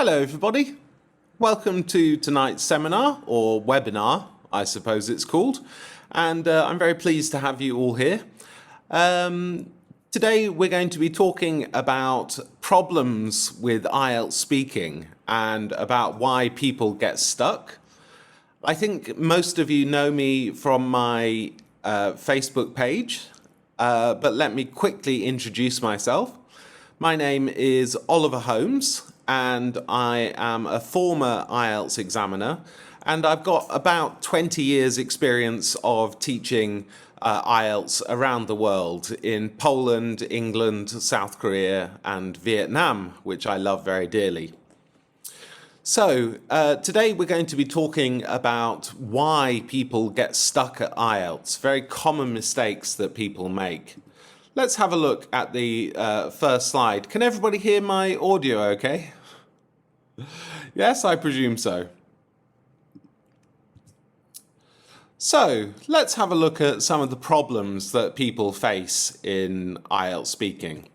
Hello everybody, welcome to tonight's seminar, or webinar I suppose it's called, and I'm very pleased to have you all here. Today we're going to be talking about problems with IELTS speaking and about why people get stuck. I think most of you know me from my Facebook page, but let me quickly introduce myself. My name is Oliver Holmes and I am a former IELTS examiner, and I've got about 20 years experience of teaching IELTS around the world in Poland, England, South Korea and Vietnam, which I love very dearly. So today we're going to be talking about why people get stuck at IELTS, very common mistakes that people make. Let's have a look at the first slide. Can everybody hear my audio okay? Yes, I presume so. So let's have a look at some of the problems that people face in IELTS speaking.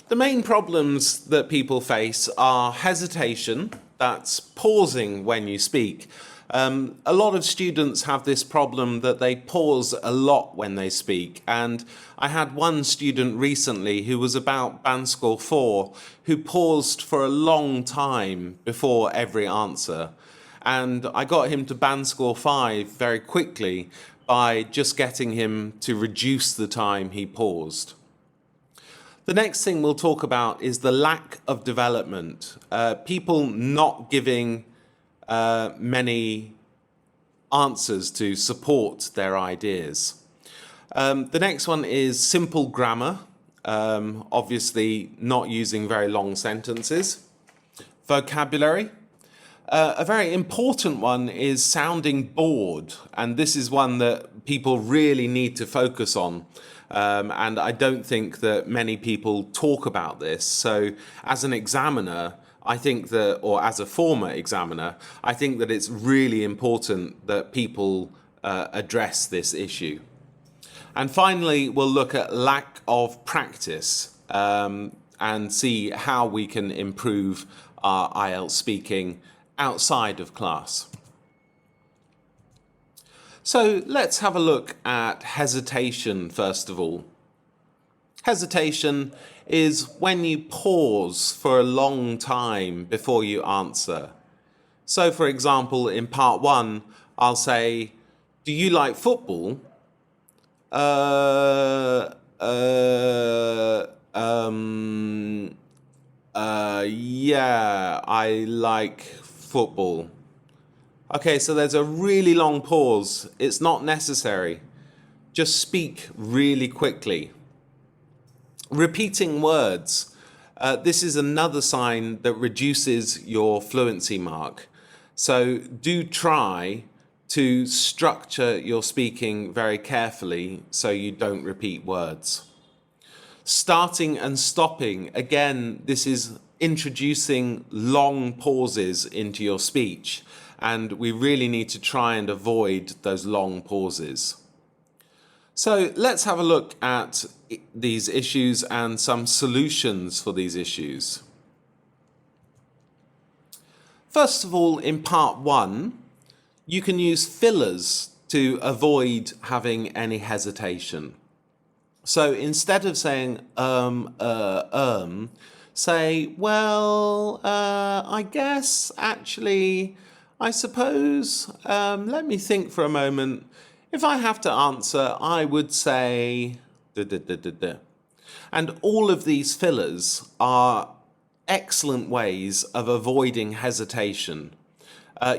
The main problems that people face are hesitation, that's pausing when you speak. A lot of students have this problem that they pause a lot when they speak, and I had one student recently who was about band score 4 who paused for a long time before every answer, and I got him to band score 5 very quickly by just getting him to reduce the time he paused. The next thing we'll talk about is the lack of development, people not giving many answers to support their ideas. The next one is simple grammar, obviously not using very long sentences. Vocabulary. A very important one is sounding bored, and this is one that people really need to focus on. And I don't think that many people talk about this. So as an examiner, I think that, or as a former examiner, I think that it's really important that people address this issue. And finally, we'll look at lack of practice and see how we can improve our IELTS speaking outside of class. So let's have a look at hesitation first of all. Hesitation is when you pause for a long time before you answer. So for example, in part 1, I'll say, do you like football? Yeah, I like football. Okay, so there's a really long pause. It's not necessary. Just speak really quickly. Repeating words. This is another sign that reduces your fluency mark. So do try to structure your speaking very carefully so you don't repeat words. Starting and stopping. Again, this is introducing long pauses into your speech, and we really need to try and avoid those long pauses. So let's have a look at these issues and some solutions for these issues. First of all, in part 1, you can use fillers to avoid having any hesitation. So instead of saying say, well, I guess, actually, I suppose, let me think for a moment. If I have to answer, I would say, And all of these fillers are excellent ways of avoiding hesitation.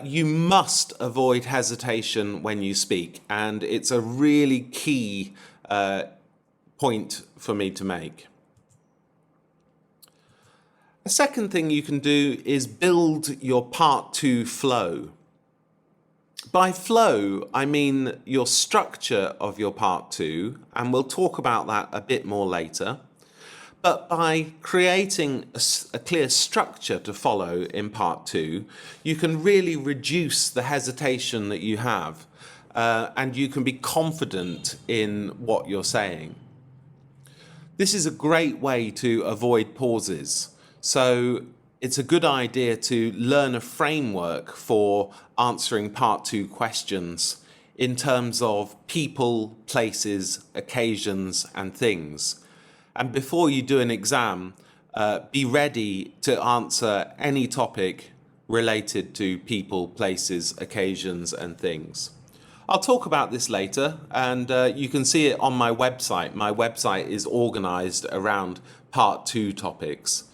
You must avoid hesitation when you speak, and it's a really key point for me to make. A second thing you can do is build your part 2 flow. By flow, I mean your structure of your part 2, and we'll talk about that a bit more later. But by creating a clear structure to follow in part 2, you can really reduce the hesitation that you have, and you can be confident in what you're saying. This is a great way to avoid pauses. So it's a good idea to learn a framework for answering part 2 questions in terms of people, places, occasions, and things. And before you do an exam, be ready to answer any topic related to people, places, occasions, and things. I'll talk about this later, and you can see it on my website. My website is organized around part 2 topics.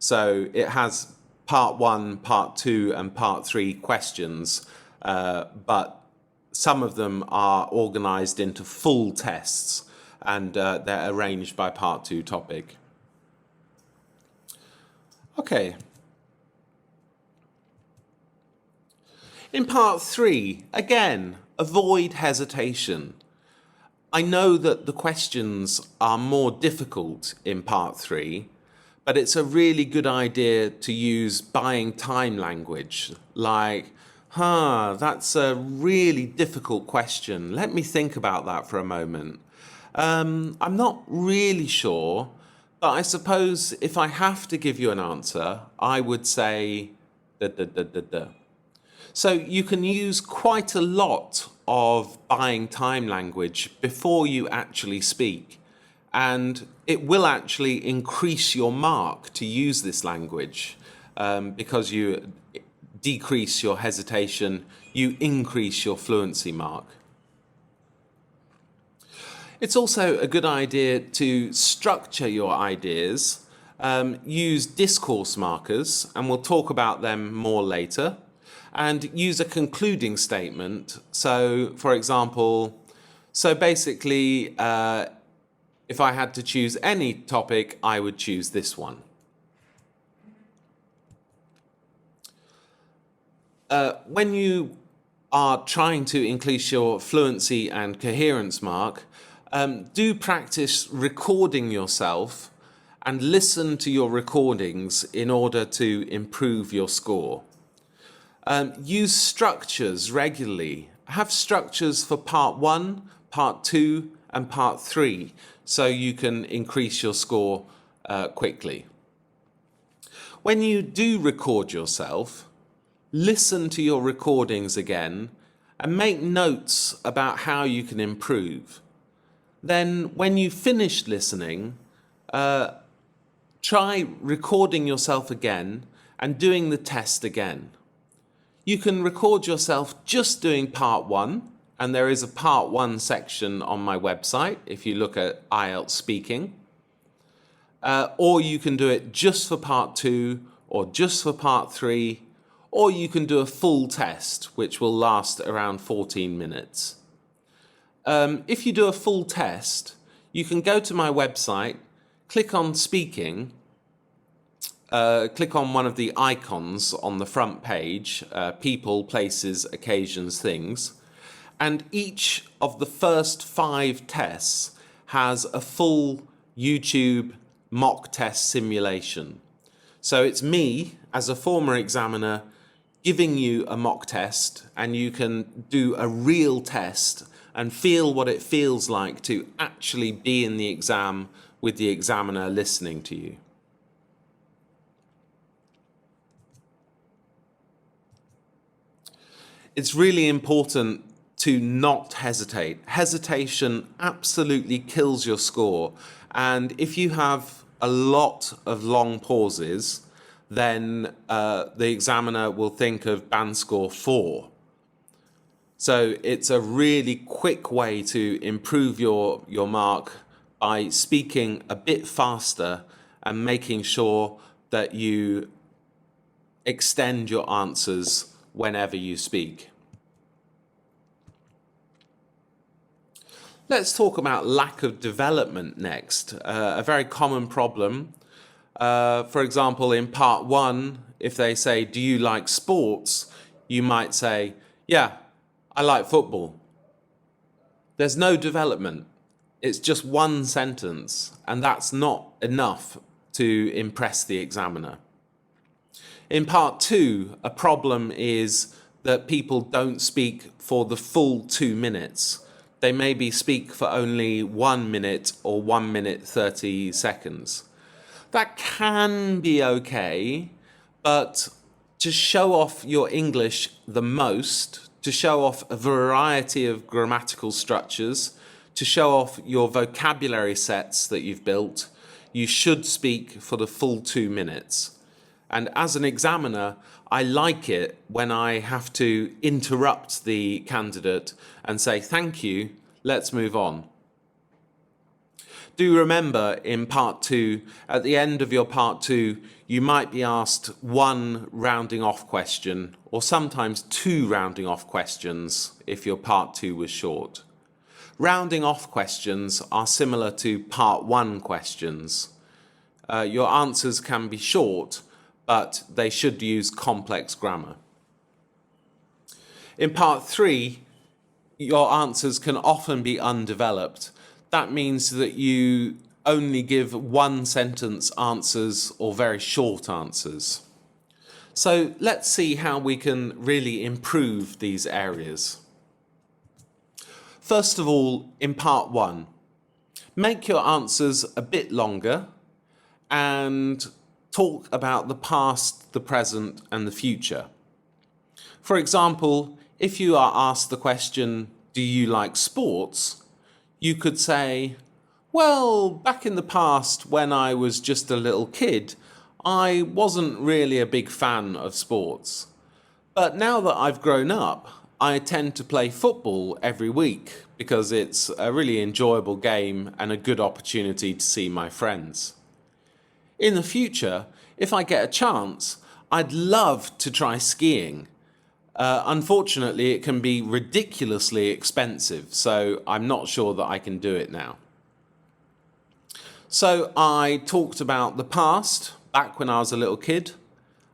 So it has part 1, part 2, and part 3 questions, but some of them are organized into full tests, and they're arranged by part 2 topic. Okay. In part 3, again, avoid hesitation. I know that the questions are more difficult in part 3, but it's a really good idea to use buying time language, like, that's a really difficult question. Let me think about that for a moment. I'm not really sure, but I suppose if I have to give you an answer, I would say da da da da da. So you can use quite a lot of buying time language before you actually speak, and it will actually increase your mark to use this language because you decrease your hesitation, you increase your fluency mark. It's also a good idea to structure your ideas, use discourse markers, and we'll talk about them more later, and use a concluding statement. So, for example, basically, if I had to choose any topic, I would choose this one. When you are trying to increase your fluency and coherence mark, do practice recording yourself and listen to your recordings in order to improve your score. Use structures regularly. Have structures for part 1, part 2, and part 3 so you can increase your score quickly. When you do record yourself, listen to your recordings again and make notes about how you can improve. Then when you finish listening, try recording yourself again and doing the test again. You can record yourself just doing part 1, and there is a part 1 section on my website if you look at IELTS Speaking. Or you can do it just for part 2 or just for part 3, or you can do a full test which will last around 14 minutes. If you do a full test, you can go to my website, click on Speaking, click on one of the icons on the front page, people, places, occasions, things, and each of the first 5 tests has a full YouTube mock test simulation. So it's me, as a former examiner, giving you a mock test, and you can do a real test and feel what it feels like to actually be in the exam with the examiner listening to you. It's really important to not hesitate. Hesitation absolutely kills your score. And if you have a lot of long pauses, then the examiner will think of band score 4. So it's a really quick way to improve your mark by speaking a bit faster and making sure that you extend your answers whenever you speak. Let's talk about lack of development next, a very common problem. For example, in part 1, if they say, "Do you like sports?" you might say, "Yeah, I like football." There's no development. It's just one sentence, and that's not enough to impress the examiner. In part 2, a problem is that people don't speak for the full 2 minutes. They maybe speak for only 1 minute or 1 minute 30 seconds. That can be okay, but to show off your English the most, to show off a variety of grammatical structures, to show off your vocabulary sets that you've built, you should speak for the full 2 minutes. And as an examiner, I like it when I have to interrupt the candidate and say, thank you, let's move on. Do remember in part 2, at the end of your part 2, you might be asked one rounding off question, or sometimes 2 rounding off questions if your part 2 was short. Rounding off questions are similar to part 1 questions. Your answers can be short, but they should use complex grammar. In part 3, your answers can often be undeveloped. That means that you only give 1 sentence answers or very short answers. So let's see how we can really improve these areas. First of all, in part 1, make your answers a bit longer and talk about the past, the present, and the future. For example, if you are asked the question, do you like sports? You could say, well, back in the past when I was just a little kid, I wasn't really a big fan of sports. But now that I've grown up, I tend to play football every week because it's a really enjoyable game and a good opportunity to see my friends. In the future, if I get a chance, I'd love to try skiing. Unfortunately, it can be ridiculously expensive, so I'm not sure that I can do it now. So I talked about the past, back when I was a little kid.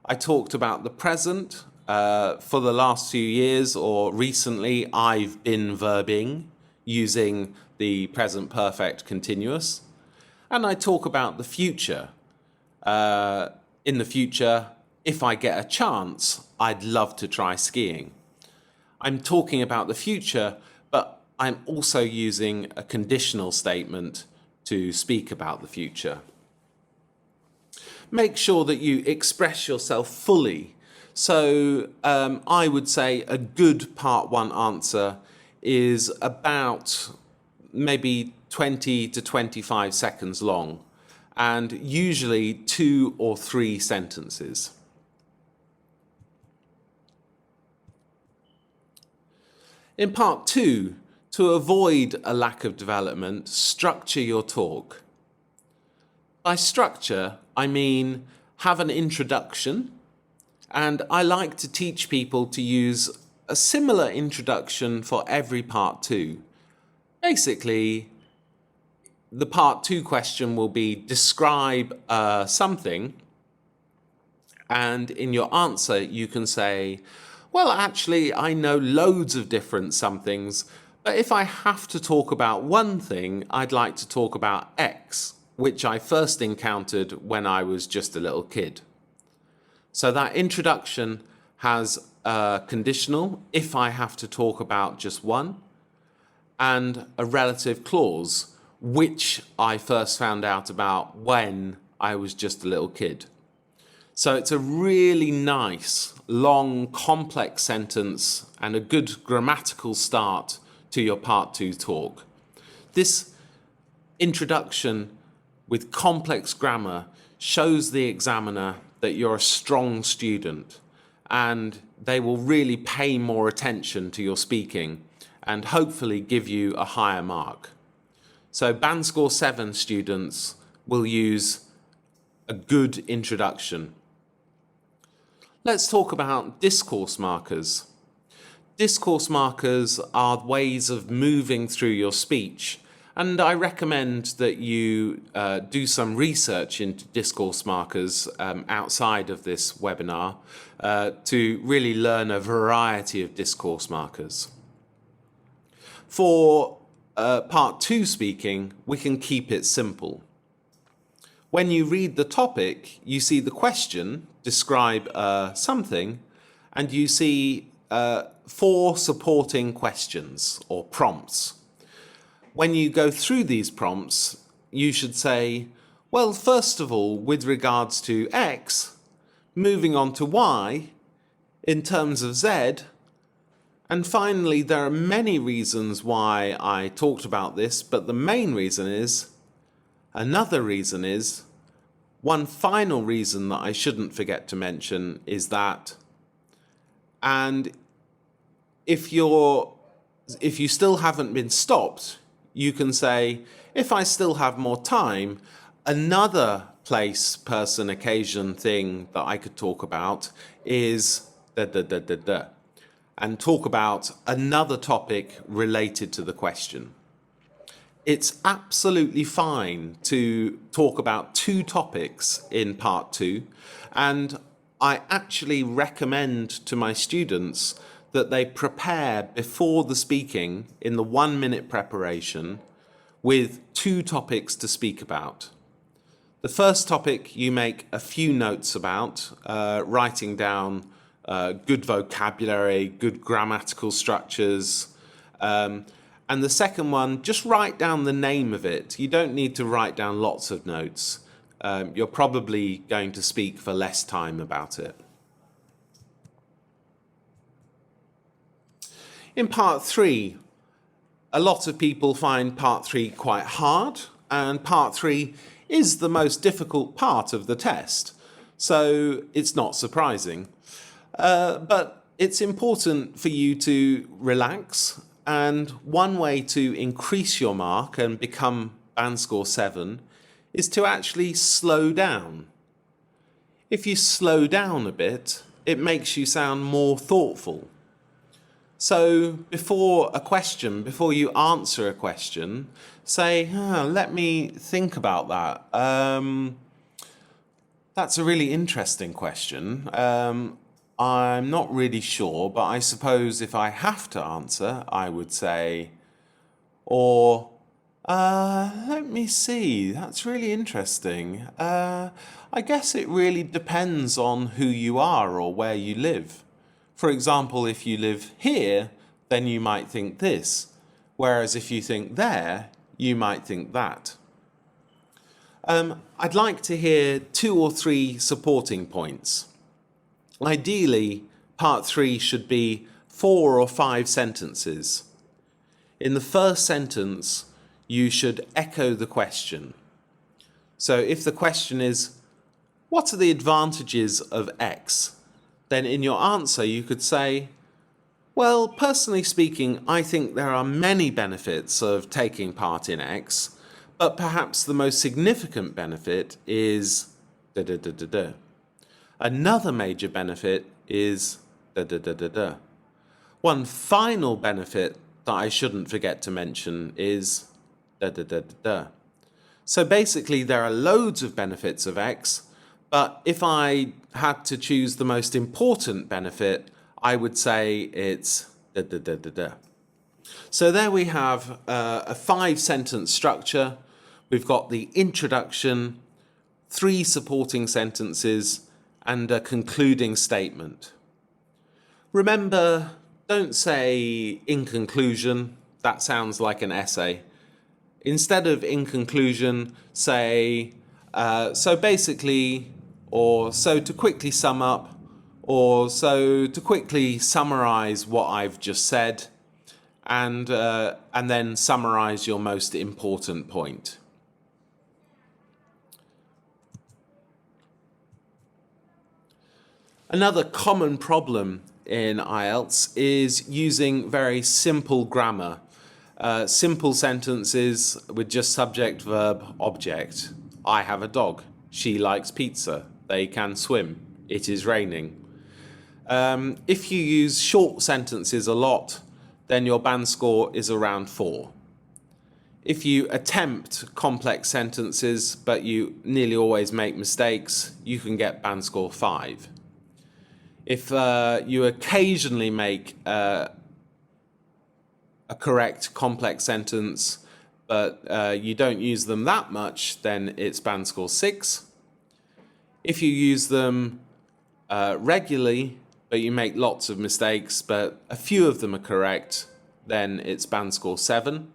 I talked about the present. For the last few years or recently, I've been verbing using the present perfect continuous. And I talk about the future. In the future, if I get a chance, I'd love to try skiing. I'm talking about the future, but I'm also using a conditional statement to speak about the future. Make sure that you express yourself fully. So I would say a good part 1 answer is about maybe 20 to 25 seconds long, and usually 2 or 3 sentences. In part 2, to avoid a lack of development, structure your talk. By structure, I mean have an introduction, and I like to teach people to use a similar introduction for every part 2. Basically, the part 2 question will be describe something, and in your answer you can say, well, actually, I know loads of different somethings, but if I have to talk about one thing, I'd like to talk about X, which I first encountered when I was just a little kid. So that introduction has a conditional, if I have to talk about just one, and a relative clause, which I first found out about when I was just a little kid. So it's a really nice, long, complex sentence and a good grammatical start to your part 2 talk. This introduction with complex grammar shows the examiner that you're a strong student, and they will really pay more attention to your speaking and hopefully give you a higher mark. So band score 7 students will use a good introduction. Let's talk about discourse markers. Discourse markers are ways of moving through your speech, and I recommend that you do some research into discourse markers outside of this webinar to really learn a variety of discourse markers. For part 2 speaking, we can keep it simple. When you read the topic, you see the question, describe something, and you see 4 supporting questions or prompts. When you go through these prompts, you should say, Well, first of all, with regards to X, moving on to Y, in terms of Z, and finally, there are many reasons why I talked about this, but the main reason is, one final reason that I shouldn't forget to mention is that, and if you still haven't been stopped, you can say, if I still have more time, another place, person, occasion thing that I could talk about is and talk about another topic related to the question. It's absolutely fine to talk about two topics in part 2, and I actually recommend to my students that they prepare before the speaking in the 1-minute preparation with 2 topics to speak about. The first topic you make a few notes about, writing down good vocabulary, good grammatical structures, and the second one, just write down the name of it. You don't need to write down lots of notes. You're probably going to speak for less time about it. In part 3, a lot of people find part 3 quite hard, and part 3 is the most difficult part of the test. So it's not surprising. But it's important for you to relax, and one way to increase your mark and become band score 7 is to actually slow down. If you slow down a bit, it makes you sound more thoughtful. So before you answer a question, say, let me think about that. That's a really interesting question. I'm not really sure, but I suppose if I have to answer, I would say, or, let me see, that's really interesting. I guess it really depends on who you are or where you live. For example, if you live here, then you might think this, whereas if you think there, you might think that. I'd like to hear 2 or 3 supporting points. Ideally, part 3 should be 4 or 5 sentences. In the first sentence, you should echo the question. So if the question is, what are the advantages of X? Then in your answer, you could say, well, personally speaking, I think there are many benefits of taking part in X, but perhaps the most significant benefit is Another major benefit is One final benefit that I shouldn't forget to mention is So basically there are loads of benefits of X, but if I had to choose the most important benefit, I would say it's So there we have a 5-sentence structure. We've got the introduction, 3 supporting sentences, and a concluding statement. Remember, don't say in conclusion. That sounds like an essay. Instead of in conclusion, say so basically, or so to quickly sum up, or so to quickly summarize what I've just said, and then summarize your most important point. Another common problem in IELTS is using very simple grammar. Simple sentences with just subject, verb, object. I have a dog. She likes pizza. They can swim. It is raining. If you use short sentences a lot, then your band score is around 4. If you attempt complex sentences, but you nearly always make mistakes, you can get band score 5. If you occasionally make a correct complex sentence, but you don't use them that much, then it's band score 6. If you use them regularly, but you make lots of mistakes, but a few of them are correct, then it's band score 7.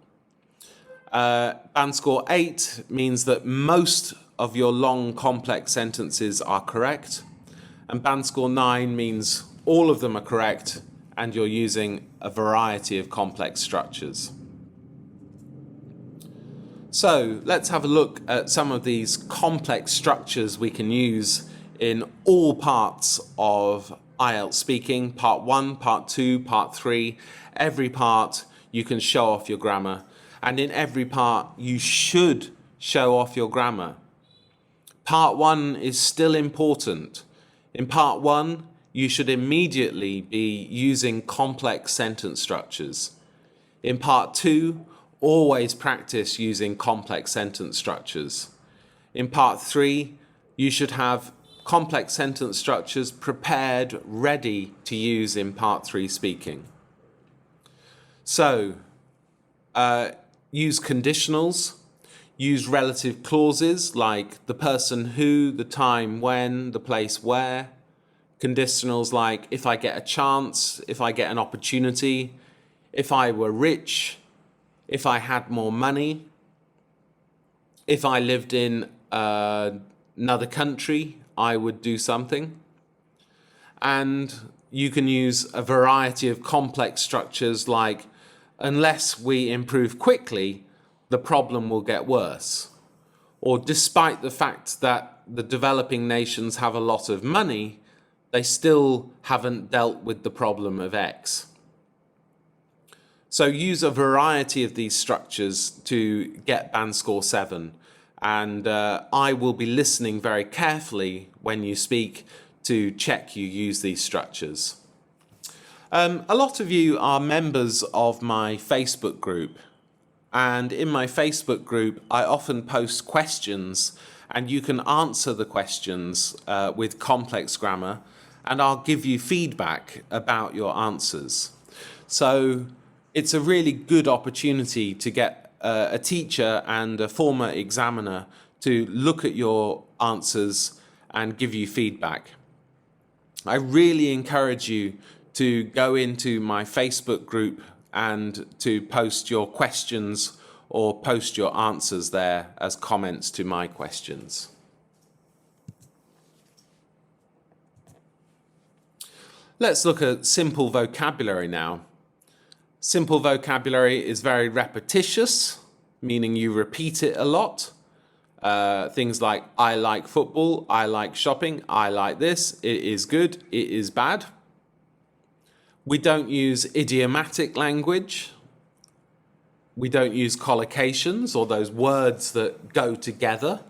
Band score 8 means that most of your long complex sentences are correct, and band score 9 means all of them are correct and you're using a variety of complex structures. So let's have a look at some of these complex structures we can use in all parts of IELTS speaking, part 1, part 2, part 3. Every part you can show off your grammar, and in every part you should show off your grammar. Part 1 is still important. In part 1, you should immediately be using complex sentence structures. In part 2, always practice using complex sentence structures. In part 3, you should have complex sentence structures prepared, ready to use in part 3 speaking. So, use conditionals, use relative clauses like the person who, the time when, the place where. Conditionals like if I get a chance, if I get an opportunity, if I were rich, if I had more money, if I lived in another country, I would do something. And you can use a variety of complex structures like unless we improve quickly, the problem will get worse. Or despite the fact that the developing nations have a lot of money, they still haven't dealt with the problem of X. So use a variety of these structures to get band score 7. And I will be listening very carefully when you speak to check you use these structures. A lot of you are members of my Facebook group. And in my Facebook group, I often post questions, and you can answer the questions with complex grammar, and I'll give you feedback about your answers. So it's a really good opportunity to get a teacher and a former examiner to look at your answers and give you feedback. I really encourage you to go into my Facebook group and to post your questions or post your answers there as comments to my questions. Let's look at simple vocabulary now. Simple vocabulary is very repetitious, meaning you repeat it a lot. Things like I like football, I like shopping, I like this, it is good, it is bad. We don't use idiomatic language. We don't use collocations or those words that go together.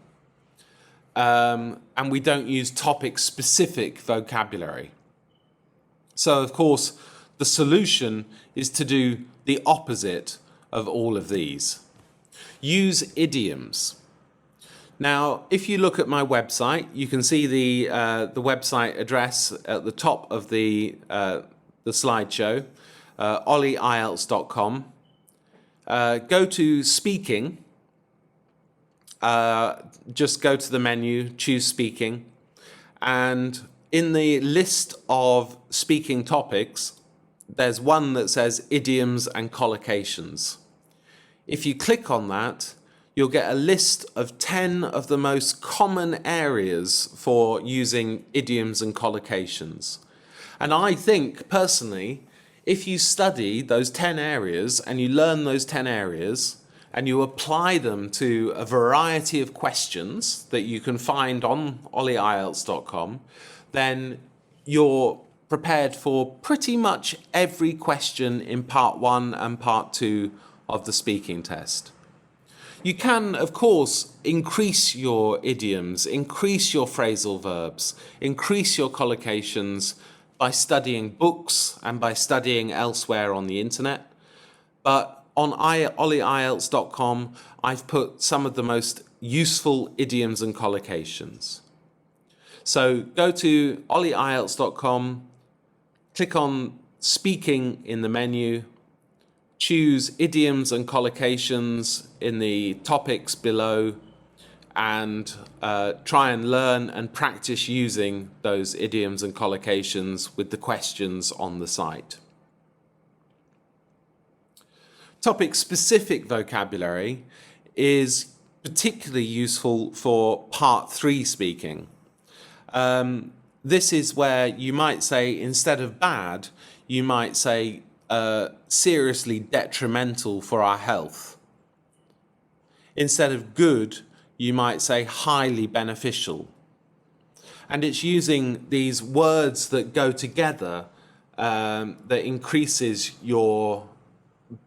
And we don't use topic-specific vocabulary. So, of course, the solution is to do the opposite of all of these. Use idioms. Now, if you look at my website, you can see the website address at the top of the slideshow, ollieielts.com. Go to speaking. Just go to the menu, choose speaking, and in the list of speaking topics, there's one that says idioms and collocations. If you click on that, you'll get a list of 10 of the most common areas for using idioms and collocations. And I think, personally, if you study those 10 areas and you learn those 10 areas and you apply them to a variety of questions that you can find on ollieielts.com, then you're prepared for pretty much every question in part 1 and part 2 of the speaking test. You can, of course, increase your idioms, increase your phrasal verbs, increase your collocations by studying books and by studying elsewhere on the internet. But on ollieielts.com, I've put some of the most useful idioms and collocations. So go to ollieielts.com, click on Speaking in the menu, choose Idioms and Collocations in the topics below, and try and learn and practice using those idioms and collocations with the questions on the site. Topic-specific vocabulary is particularly useful for part 3 speaking. This is where you might say, instead of bad, you might say seriously detrimental for our health. Instead of good, you might say highly beneficial. And it's using these words that go together that increases your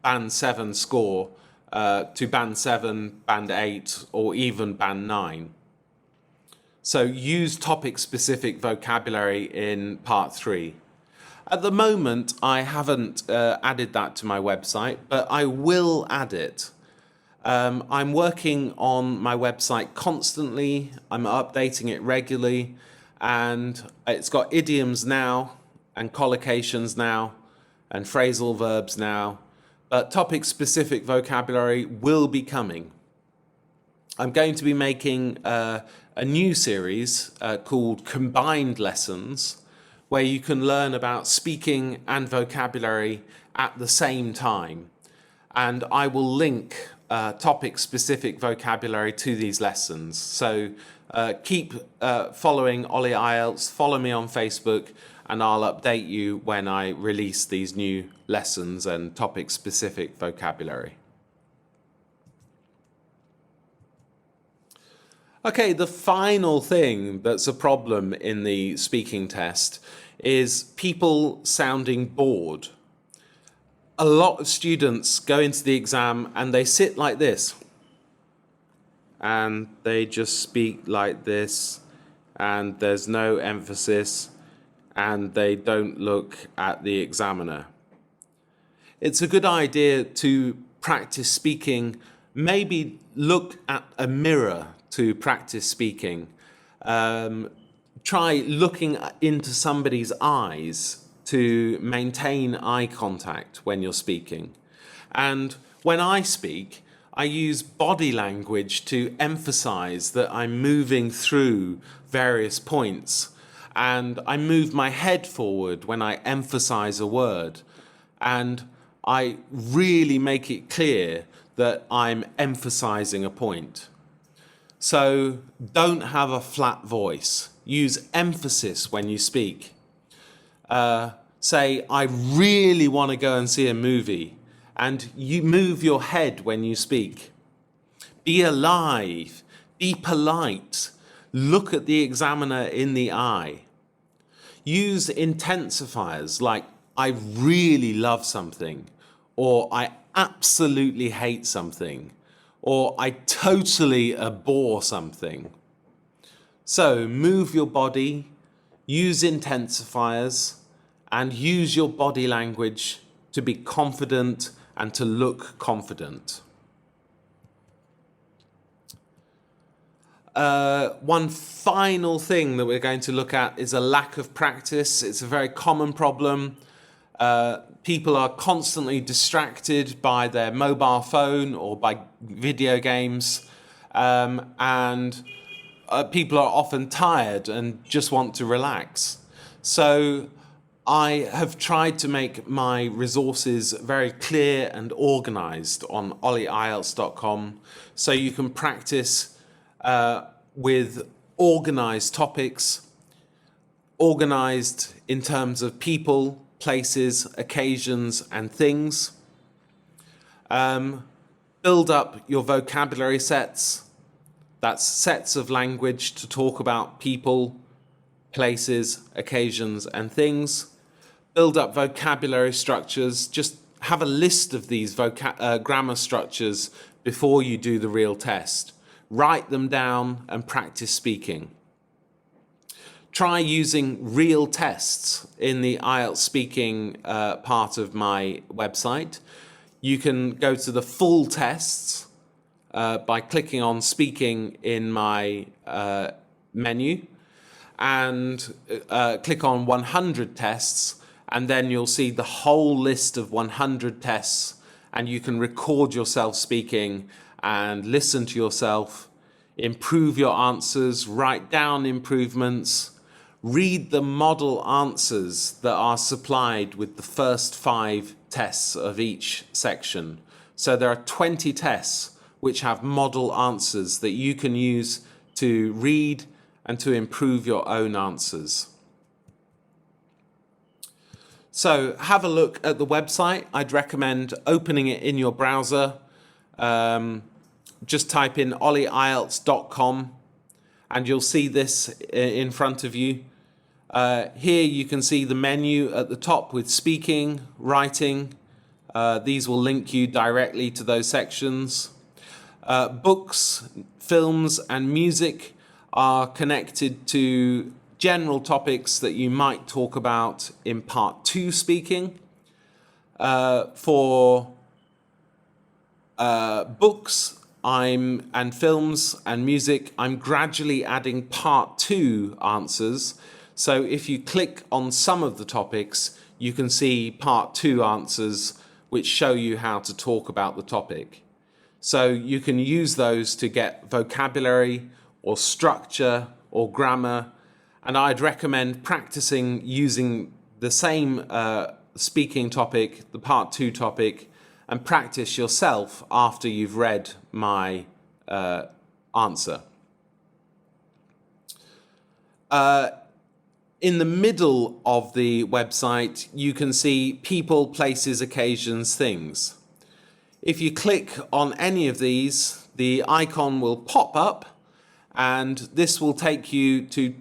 Band 7 score to Band 7, Band 8, or even Band 9. So use topic-specific vocabulary in Part 3. At the moment, I haven't added that to my website, but I will add it. I'm working on my website constantly. I'm updating it regularly, and it's got idioms now, and collocations now, and phrasal verbs now, but topic-specific vocabulary will be coming. I'm going to be making a new series called Combined Lessons, where you can learn about speaking and vocabulary at the same time. And I will link topic-specific vocabulary to these lessons. So keep following Ollie IELTS, follow me on Facebook, and I'll update you when I release these new lessons and topic-specific vocabulary. Okay, the final thing that's a problem in the speaking test is people sounding bored. A lot of students go into the exam and they sit like this. And they just speak like this, and there's no emphasis, and they don't look at the examiner. It's a good idea to practice speaking, maybe look at a mirror to practice speaking. Try looking into somebody's eyes to maintain eye contact when you're speaking. And when I speak, I use body language to emphasize that I'm moving through various points. And I move my head forward when I emphasize a word. And I really make it clear that I'm emphasizing a point. So don't have a flat voice. Use emphasis when you speak. Say, I really want to go and see a movie. And you move your head when you speak. Be alive. Be polite. Look at the examiner in the eye. Use intensifiers like I really love something, or I absolutely hate something, or I totally abhor something. So move your body, use intensifiers, and use your body language to be confident and to look confident. One final thing that we're going to look at is a lack of practice. It's a very common problem. People are constantly distracted by their mobile phone or by video games, and people are often tired and just want to relax. So I have tried to make my resources very clear and organized on ollieielts.com, so you can practice with organized topics, organized in terms of people, places, occasions, and things. Build up your vocabulary sets. That's sets of language to talk about people, places, occasions, and things. Build up vocabulary structures. Just have a list of these grammar structures before you do the real test. Write them down and practice speaking. Try using real tests in the IELTS speaking part of my website. You can go to the full tests by clicking on speaking in my menu, and click on 100 tests, and then you'll see the whole list of 100 tests, and you can record yourself speaking and listen to yourself, improve your answers, write down improvements, read the model answers that are supplied with the first 5 tests of each section. So there are 20 tests which have model answers that you can use to read and to improve your own answers. So have a look at the website. I'd recommend opening it in your browser. Just type in ollieielts.com and you'll see this in front of you. Here you can see the menu at the top with speaking, writing. These will link you directly to those sections. Books, films and music are connected to general topics that you might talk about in part 2 speaking. For books and films and music, I'm gradually adding part 2 answers. So if you click on some of the topics, you can see part 2 answers which show you how to talk about the topic. So you can use those to get vocabulary or structure or grammar. And I'd recommend practicing using the same speaking topic, the part 2 topic, and practice yourself after you've read my answer. In the middle of the website, you can see people, places, occasions, things. If you click on any of these, the icon will pop up, and this will take you to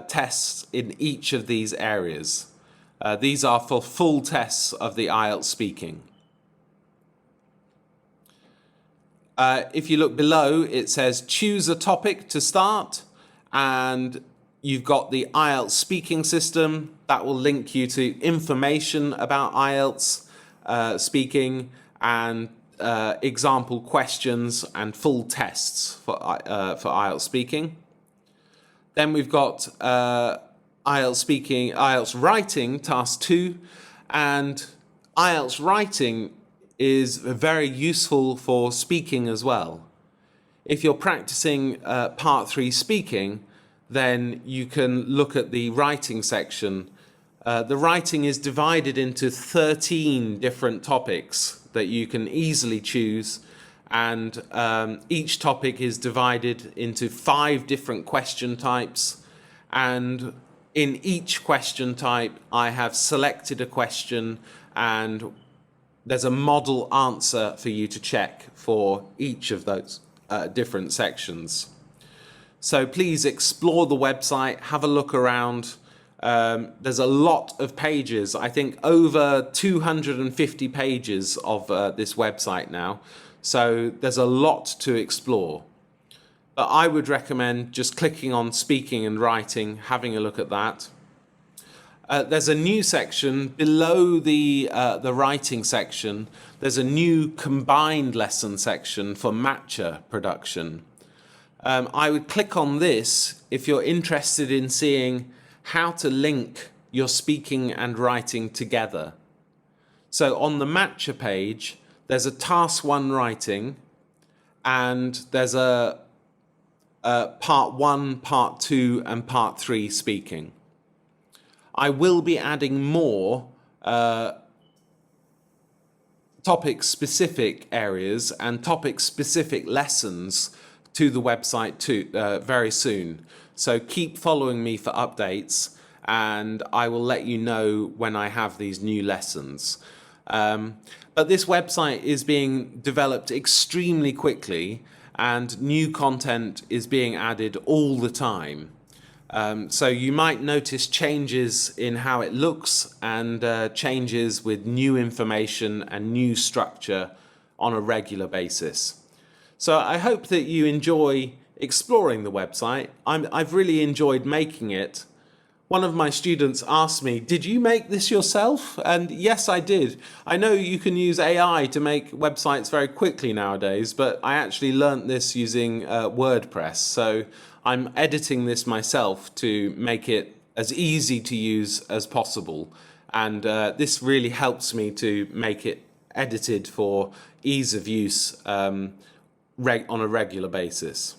tests in each of these areas. These are for full tests of the IELTS speaking. If you look below, it says choose a topic to start, and you've got the IELTS speaking system that will link you to information about IELTS speaking and example questions and full tests for IELTS speaking. Then we've got IELTS speaking, IELTS writing, task 2, and IELTS writing is very useful for speaking as well. If you're practicing part 3 speaking, then you can look at the writing section. The writing is divided into 13 different topics that you can easily choose, and each topic is divided into 5 different question types, and in each question type I have selected a question and there's a model answer for you to check for each of those different sections. So please explore the website, have a look around. There's a lot of pages, I think over 250 pages of this website now. So there's a lot to explore. But I would recommend just clicking on speaking and writing, having a look at that. There's a new section below the writing section. There's a new combined lesson section for matcher production. I would click on this if you're interested in seeing how to link your speaking and writing together. So on the matcher page, there's a task 1 writing, and there's a part 1, part 2, and part 3 speaking. I will be adding more topic-specific areas and topic-specific lessons to the website too, very soon. So keep following me for updates, and I will let you know when I have these new lessons. But this website is being developed extremely quickly, and new content is being added all the time. So you might notice changes in how it looks and changes with new information and new structure on a regular basis. So I hope that you enjoy exploring the website. I've really enjoyed making it. One of my students asked me, did you make this yourself? And yes, I did. I know you can use AI to make websites very quickly nowadays, but I actually learnt this using WordPress. So I'm editing this myself to make it as easy to use as possible. And this really helps me to make it edited for ease of use on a regular basis.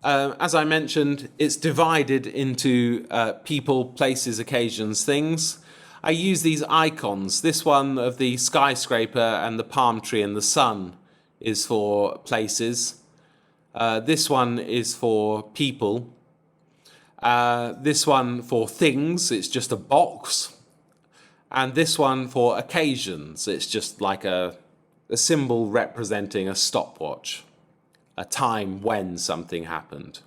As I mentioned, it's divided into people, places, occasions, things. I use these icons. This one of the skyscraper and the palm tree and the sun is for places. This one is for people. This one for things, it's just a box. And this one for occasions, it's just like a symbol representing a stopwatch, a time when something happened.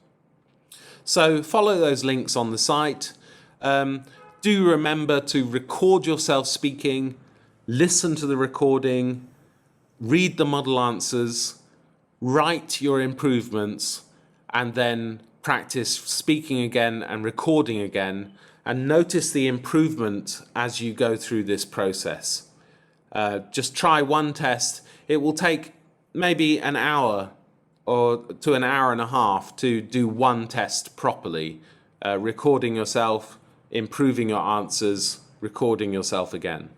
So follow those links on the site. Do remember to record yourself speaking, listen to the recording, read the model answers, write your improvements, and then practice speaking again and recording again, and notice the improvement as you go through this process. Just try one test. It will take maybe an hour or to an hour and a half to do one test properly, recording yourself, improving your answers, recording yourself again.